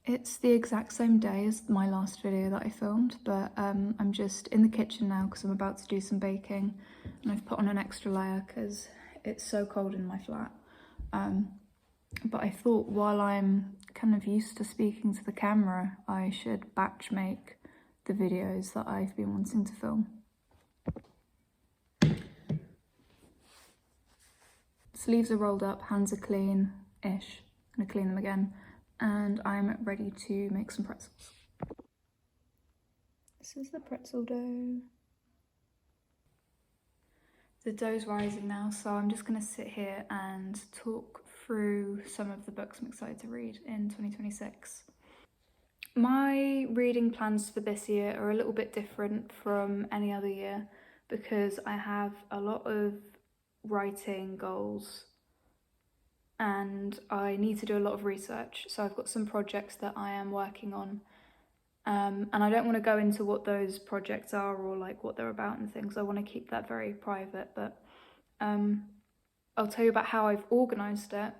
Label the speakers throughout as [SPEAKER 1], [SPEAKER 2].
[SPEAKER 1] It's the exact same day as my last video that I filmed, but I'm just in the kitchen now because I'm about to do some baking, and I've put on an extra layer because it's so cold in my flat. But I thought while I'm kind of used to speaking to the camera, I should batch make the videos that I've been wanting to film. Sleeves are rolled up, hands are clean-ish. I'm gonna clean them again. And I'm ready to make some pretzels. This is the pretzel dough. The dough's rising now, so I'm just gonna sit here and talk through some of the books I'm excited to read in 2026. My reading plans for this year are a little bit different from any other year because I have a lot of writing goals and I need to do a lot of research. So I've got some projects that I am working on, and I don't want to go into what those projects are or like what they're about and things. I want to keep that very private, but I'll tell you about how I've organised it,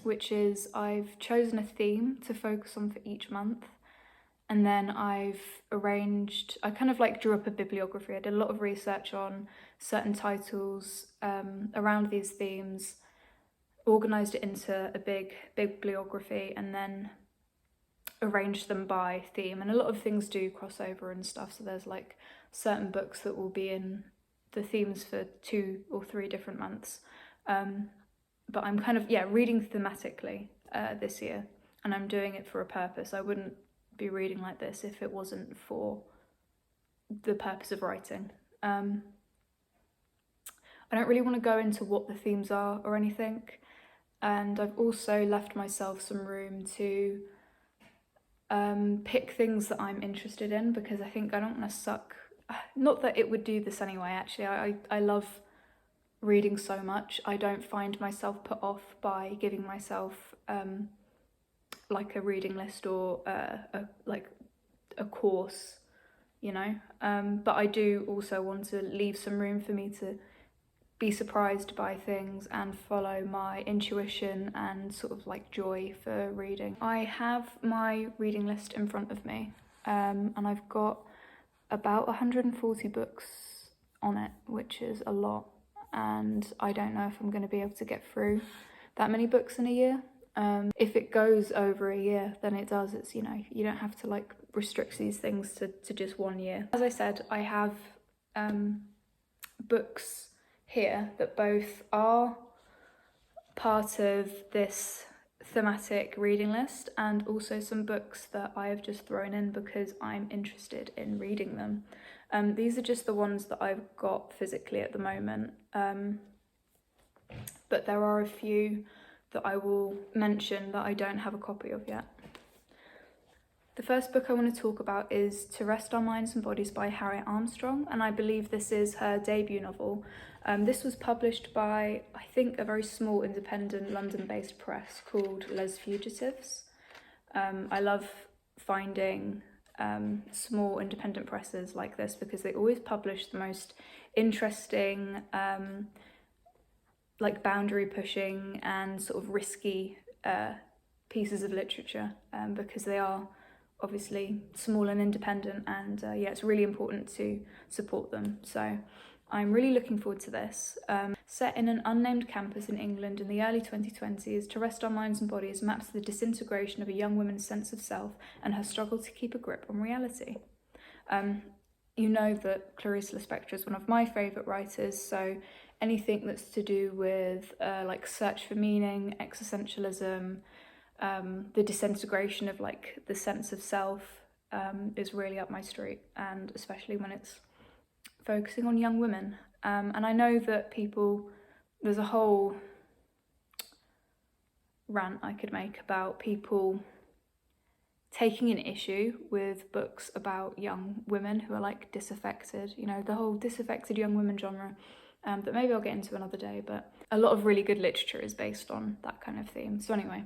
[SPEAKER 1] which is I've chosen a theme to focus on for each month, and then I kind of like drew up a bibliography. I did a lot of research on certain titles around these themes, organised it into a big bibliography, and then arranged them by theme. And a lot of things do cross over and stuff, so there's like certain books that will be in the themes for 2 or 3 different months. But I'm kind of, reading thematically this year, and I'm doing it for a purpose. I wouldn't be reading like this if it wasn't for the purpose of writing. I don't really want to go into what the themes are or anything. And I've also left myself some room to pick things that I'm interested in, because I think I don't want to suck. Not that it would do this anyway, actually. I love reading so much. I don't find myself put off by giving myself like a reading list or a course, you know. But I do also want to leave some room for me to be surprised by things and follow my intuition and sort of like joy for reading. I have my reading list in front of me, and I've got about 140 books on it, which is a lot, and I don't know if I'm going to be able to get through that many books in a year. If it goes over a year, then it does. It's, you know, you don't have to like restrict these things to just 1 year. As I said, I have books here that both are part of this thematic reading list and also some books that I have just thrown in because I'm interested in reading them. These are just the ones that I've got physically at the moment, but there are a few that I will mention that I don't have a copy of yet. The first book I want to talk about is To Rest Our Minds and Bodies by Harriet Armstrong, and I believe this is her debut novel. This was published by, I think, a very small independent London-based press called Les Fugitives. I love finding small independent presses like this because they always publish the most interesting, like boundary pushing and sort of risky pieces of literature, because they are obviously small and independent, and it's really important to support them. So I'm really looking forward to this. Set in an unnamed campus in England in the early 2020s, To Rest Our Minds and Bodies maps the disintegration of a young woman's sense of self and her struggle to keep a grip on reality. You know that Clarice Lispector is one of my favourite writers, so anything that's to do with like search for meaning, existentialism, the disintegration of like the sense of self is really up my street, and especially when it's focusing on young women. And I know that there's a whole rant I could make about people taking an issue with books about young women who are like disaffected, you know, the whole disaffected young women genre, that maybe I'll get into another day, but a lot of really good literature is based on that kind of theme. So anyway,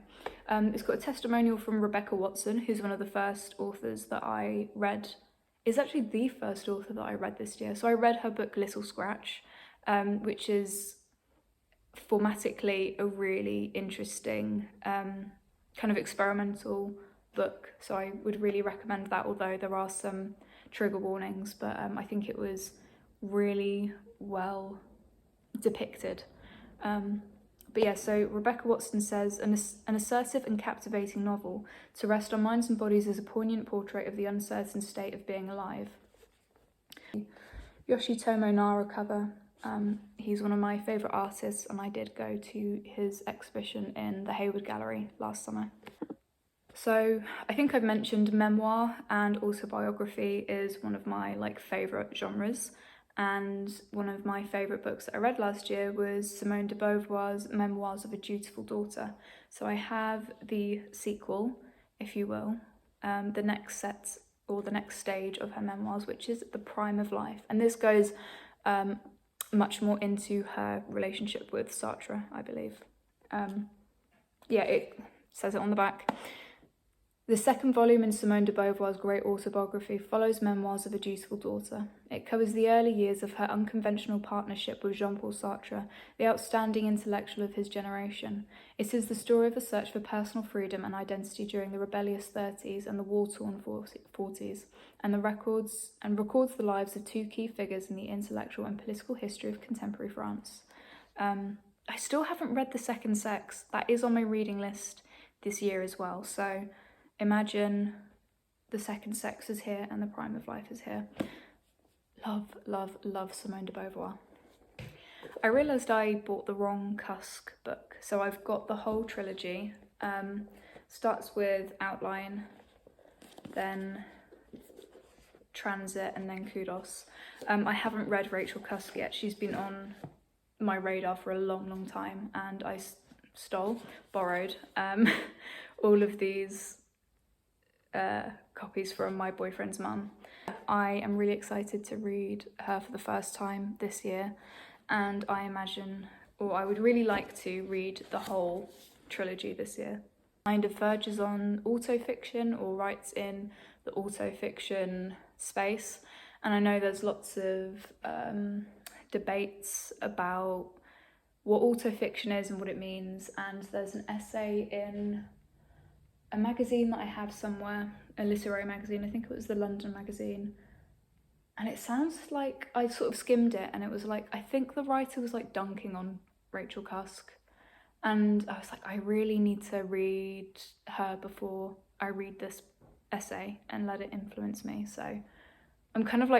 [SPEAKER 1] it's got a testimonial from Rebecca Watson, who's one of the first authors that I read. Is actually the first author that I read this year. So I read her book Little Scratch, which is formatically a really interesting kind of experimental book, so I would really recommend that, although there are some trigger warnings, but I think it was really well depicted. But yeah, so Rebecca Watson says, an assertive and captivating novel to rest our minds and bodies as a poignant portrait of the uncertain state of being alive. Yoshitomo Nara cover. He's one of my favourite artists, and I did go to his exhibition in the Hayward Gallery last summer. So I think I've mentioned memoir and autobiography is one of my favourite genres. And one of my favourite books that I read last year was Simone de Beauvoir's Memoirs of a Dutiful Daughter. So I have the sequel, if you will, the next set or the next stage of her memoirs, which is The Prime of Life. And this goes much more into her relationship with Sartre, I believe. Yeah, it says it on the back. The second volume in Simone de Beauvoir's great autobiography follows memoirs of a dutiful daughter. It covers the early years of her unconventional partnership with Jean-Paul Sartre, the outstanding intellectual of his generation. It is the story of a search for personal freedom and identity during the rebellious 30s and the war-torn 40s, and records the lives of two key figures in the intellectual and political history of contemporary France. I still haven't read The Second Sex. That is on my reading list this year as well, so imagine The Second Sex is here and The Prime of Life is here. Love, love, love Simone de Beauvoir. I realised I bought the wrong Cusk book, so I've got the whole trilogy. Starts with Outline, then Transit, and then Kudos. I haven't read Rachel Cusk yet. She's been on my radar for a long, long time, and I borrowed all of these copies from my boyfriend's mum. I am really excited to read her for the first time this year, and I would really like to read the whole trilogy this year. Kind of verges on autofiction or writes in the autofiction space, and I know there's lots of debates about what autofiction is and what it means, and there's an essay in a magazine that I have somewhere, a literary magazine, I think it was the London magazine, and it sounds like I sort of skimmed it, and it was I think the writer was dunking on Rachel Cusk, and I was I really need to read her before I read this essay and let it influence me. So I'm kind of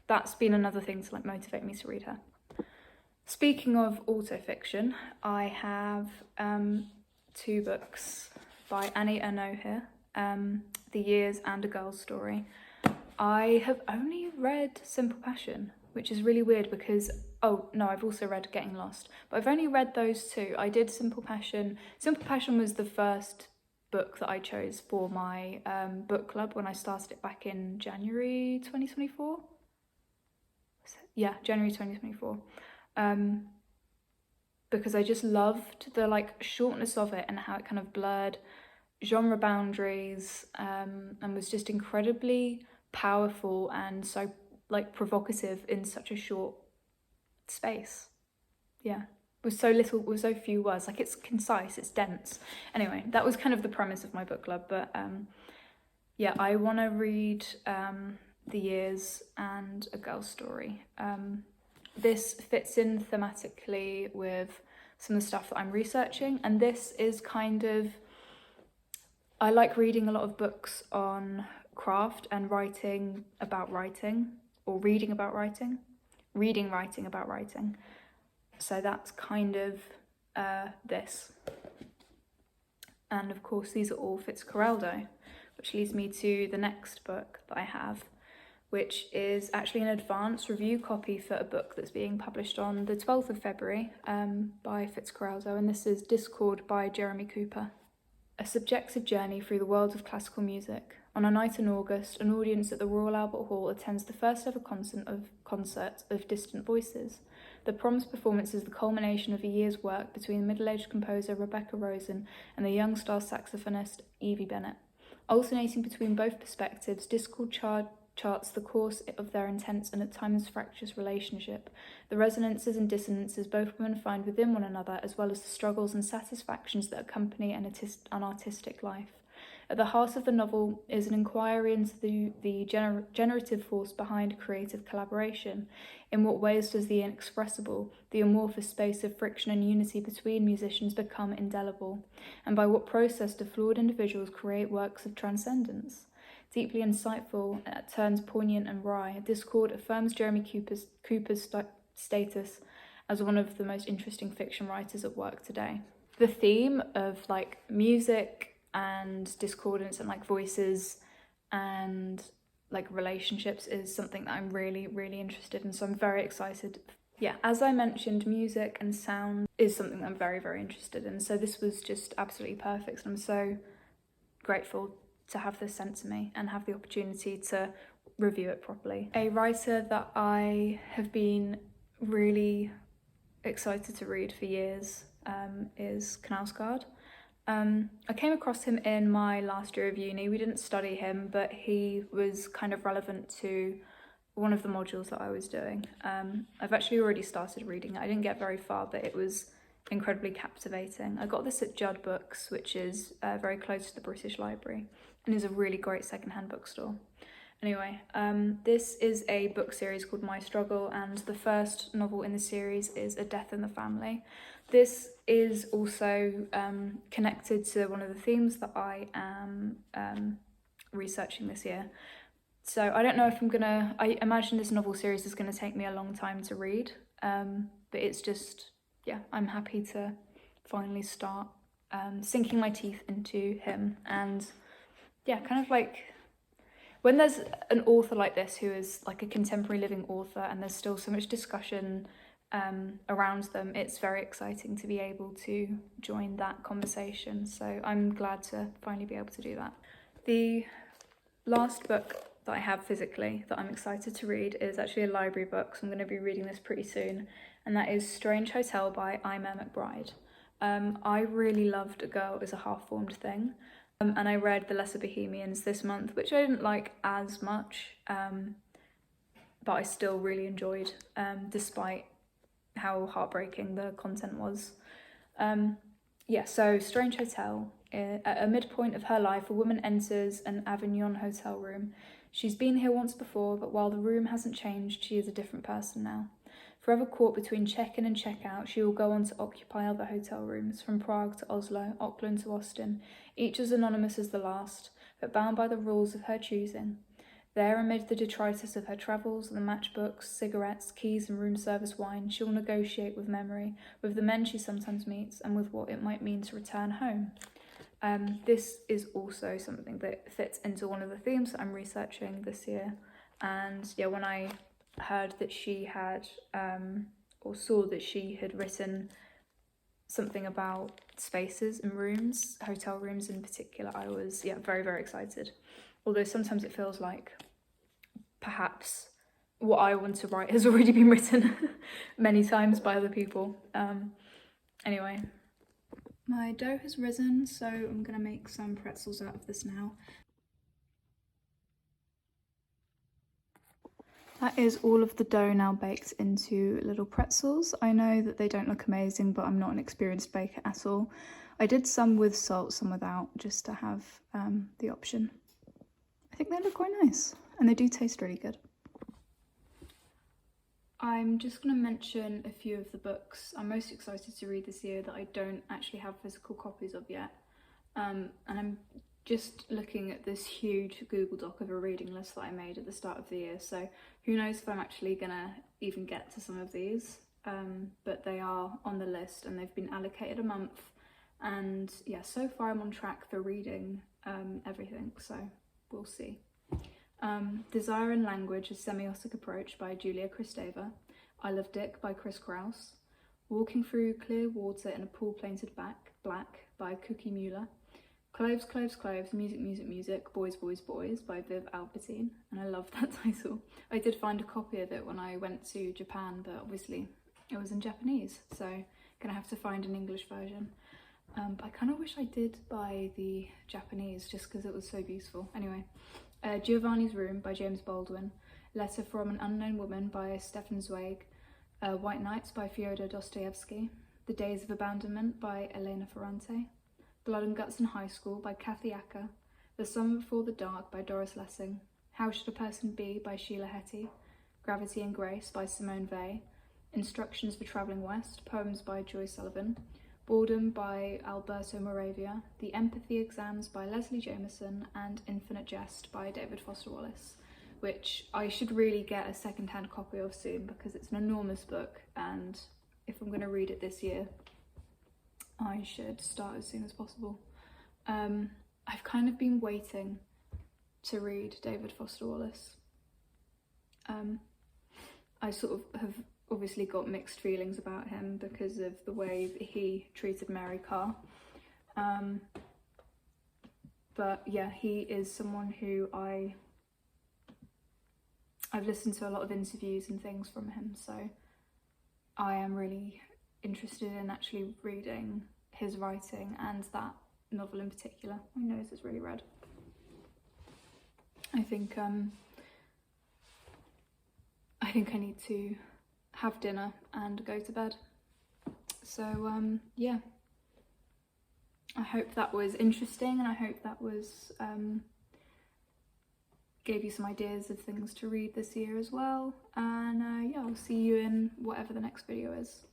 [SPEAKER 1] that's been another thing to motivate me to read her. Speaking of autofiction, I have two books by Annie Ernaux here, The Years and A Girl's Story. I have only read Simple Passion, which is really weird because, oh no, I've also read Getting Lost, but I've only read those two. I did Simple Passion. Simple Passion was the first book that I chose for my book club when I started it back in January 2024. Yeah, January 2024. Because I just loved the shortness of it and how it kind of blurred genre boundaries, and was just incredibly powerful and so provocative in such a short space. Yeah, with so few words. It's concise, it's dense. Anyway, that was kind of the premise of my book club, but yeah, I want to read The Years and A Girl's Story. This fits in thematically with some of the stuff that I'm researching, and this is kind of, I like reading a lot of books on craft and writing about writing, or reading about writing, writing about writing. So that's kind of this. And of course these are all Fitzcarraldo, which leads me to the next book that I have, which is actually an advance review copy for a book that's being published on the 12th of February by Fitzcarraldo, and this is Discord by Jeremy Cooper. A subjective journey through the world of classical music. On a night in August, an audience at the Royal Albert Hall attends the first ever concert of Distant Voices. The promised performance is the culmination of a year's work between middle-aged composer Rebecca Rosen and the young star saxophonist Evie Bennett. Alternating between both perspectives, Discord charts the course of their intense and at times fractious relationship, the resonances and dissonances both women find within one another, as well as the struggles and satisfactions that accompany an artistic life. At the heart of the novel is an inquiry into the generative force behind creative collaboration. In what ways does the inexpressible, the amorphous space of friction and unity between musicians become indelible? And by what process do flawed individuals create works of transcendence? Deeply insightful, at turns poignant and wry, Discord affirms Jeremy Cooper's status as one of the most interesting fiction writers at work today. The theme of like music and discordance and like voices and like relationships is something that I'm really, really interested in, so I'm very excited. Yeah, as I mentioned, music and sound is something that I'm very, very interested in, so this was just absolutely perfect, and I'm so grateful to have this sent to me and have the opportunity to review it properly. A writer that I have been really excited to read for years is Knausgaard. I came across him in my last year of uni. We didn't study him, but he was kind of relevant to one of the modules that I was doing. I've actually already started reading it. I didn't get very far, but it was incredibly captivating. I got this at Judd Books, which is very close to the British Library, and is a really great secondhand bookstore. Anyway, this is a book series called My Struggle, and the first novel in the series is A Death in the Family. This is also connected to one of the themes that I am researching this year. So I don't know if I imagine this novel series is going to take me a long time to read, but it's just, yeah, I'm happy to finally start sinking my teeth into him. And yeah, kind of like, when there's an author like this who is like a contemporary living author and there's still so much discussion around them, it's very exciting to be able to join that conversation. So I'm glad to finally be able to do that. The last book that I have physically that I'm excited to read is actually a library book, so I'm going to be reading this pretty soon, and that is Strange Hotel by Aimee McBride. I really loved A Girl is a Half-Formed Thing. And I read The Lesser Bohemians this month, which I didn't like as much, but I still really enjoyed, despite how heartbreaking the content was. So Strange Hotel. At a midpoint of her life, a woman enters an Avignon hotel room. She's been here once before, but while the room hasn't changed, she is a different person now. Forever caught between check-in and check-out, she will go on to occupy other hotel rooms, from Prague to Oslo, Auckland to Austin, each as anonymous as the last, but bound by the rules of her choosing. There, amid the detritus of her travels, the matchbooks, cigarettes, keys and room service wine, she will negotiate with memory, with the men she sometimes meets, and with what it might mean to return home. This is also something that fits into one of the themes that I'm researching this year, and yeah, when I heard that she had, or saw that she had written something about spaces and rooms, hotel rooms in particular, I was, very, very excited. Although sometimes it feels like perhaps what I want to write has already been written many times by other people. Anyway, my dough has risen, so I'm gonna make some pretzels out of this now. That is all of the dough now baked into little pretzels. I know that they don't look amazing, but I'm not an experienced baker at all. I did some with salt, some without, just to have the option. I think they look quite nice, and they do taste really good. I'm just going to mention a few of the books I'm most excited to read this year that I don't actually have physical copies of yet. And I'm just looking at this huge Google Doc of a reading list that I made at the start of the year, so who knows if I'm actually gonna even get to some of these, but they are on the list and they've been allocated a month, and yeah, so far I'm on track for reading everything, so we'll see. Desire and Language, A Semiotic Approach by Julia Kristeva, I Love Dick by Chris Kraus, Walking Through Clear Water in a Pool Painted Black by Cookie Mueller, Cloves, Cloves, Cloves, Music, Music, Music, Boys, Boys, Boys by Viv Albertine, and I love that title. I did find a copy of it when I went to Japan, but obviously it was in Japanese, so gonna have to find an English version. But I kind of wish I did buy the Japanese just because it was so beautiful. Anyway, Giovanni's Room by James Baldwin, Letter from an Unknown Woman by Stefan Zweig, White Nights by Fyodor Dostoevsky, The Days of Abandonment by Elena Ferrante, Blood and Guts in High School by Kathy Acker, The Summer Before the Dark by Doris Lessing, How Should a Person Be by Sheila Heti, Gravity and Grace by Simone Weil, Instructions for Travelling West, Poems by Joy Sullivan, Boredom by Alberto Moravia, The Empathy Exams by Leslie Jameson, and Infinite Jest by David Foster Wallace, which I should really get a second-hand copy of soon because it's an enormous book, and if I'm going to read it this year, I should start as soon as possible. I've kind of been waiting to read David Foster Wallace. I sort of have obviously got mixed feelings about him because of the way that he treated Mary Carr. But yeah, he is someone who I've listened to a lot of interviews and things from him, so I am really interested in actually reading his writing and that novel in particular. My nose is really red. I think I need to have dinner and go to bed. So yeah, I hope that was interesting, and I hope that was gave you some ideas of things to read this year as well. And yeah, I'll see you in whatever the next video is.